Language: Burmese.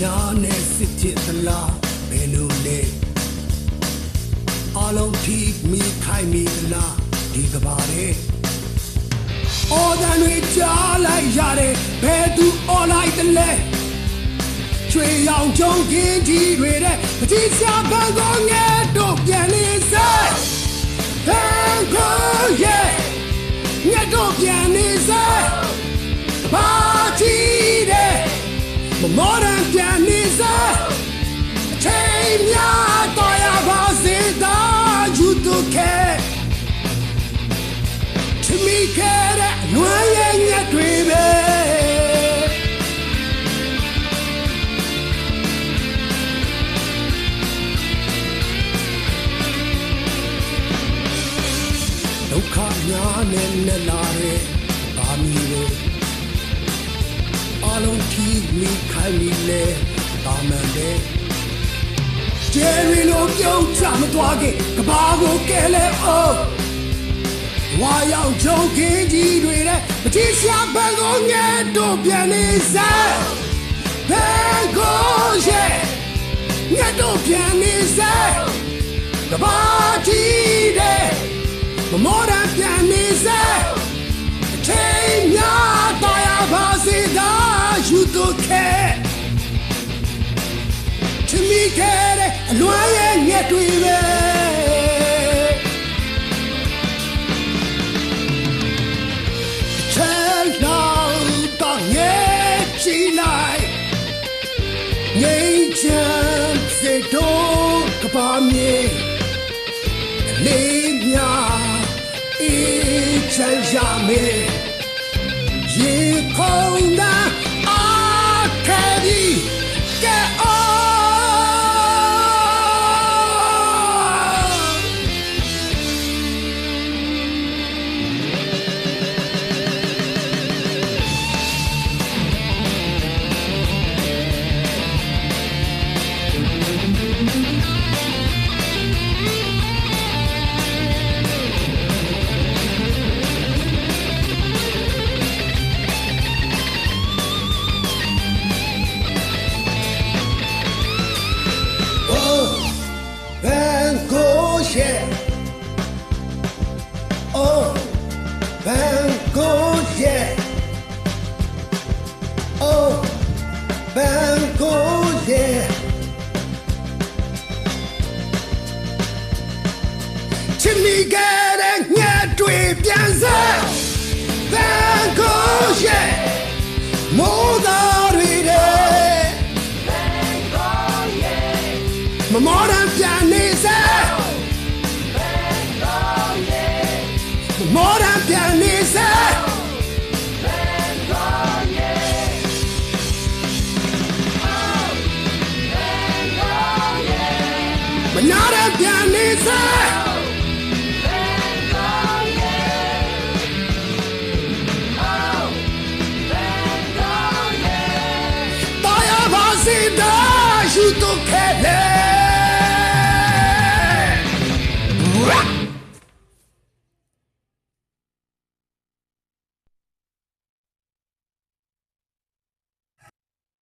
များနဲ့စစ်ဖြစ်သလားဘယ်လိုလဲအလုံးထိမိခိုင်မိသလားဒီကဘာတဲ့အော်တန်တွေကြားလိုက်ရတယ်ဘယ်သူအော်လိုက်တယ်လဲချွေရောင်ကြုံခင်းကြီးတွေတဲ့ပတိစာဘန်ကောငဲတို့ပြန်နေစေဘန်ကောရဲ့ငဲတို့ပြန်နေစေဘာချီတဲ့မမော်ရန်ပြန်နေစေအချိန်များတော့ရပါစေသာယူတို့ခဲချမီခဲတဲ့နွမ်းရဲ့ငဲတွေပဲဒုက္ခများနဲ့နဲ့လာတဲ့အာမီတို့အလုံးထိမိခိုင်မိလဲတာမန်တဲ့ဂျယ်ရီလိုပြုံးချမသွားခင်ကဘာကိုကဲလဲအောင်ဝါရောက်ချုံခင်းကြီးတွေတဲ့မတိရှာဘန်ကိုငဲတို့ပြန်နေစမ်းဘန်ကိုရဲ့ငဲတို့ပြန်နေစမ်းကဘာကြီးတဲ့မမော်ရန်ပြန်နေစေအချိန်များတော့ရပါစေသာယူတို့ခဲချမီခဲတဲ့အလွမ်းရဲ့ငှက်တွေပဲချမ်းလောတော့ငဲချီလိုက်ငိမ့်ချမ်းစေတော့ကပါမြေလေးများချမ်းရမယ်ရေခုံတာအခါဒီကဲအော်ချစ်မိခဲ့တဲ့ငှက်တွေပြန်စားဘန်ကိုရဲ့မိုးသားတွေတဲ့ဘန်ကိုရဲ့မမော်ရန်ပြန်နေစေဘန်ကိုရဲ့မမော်ရန်ပြန်နေစေဘန်ကိုရဲ့မနာရန်ပြန်နေစေSee the you don't care.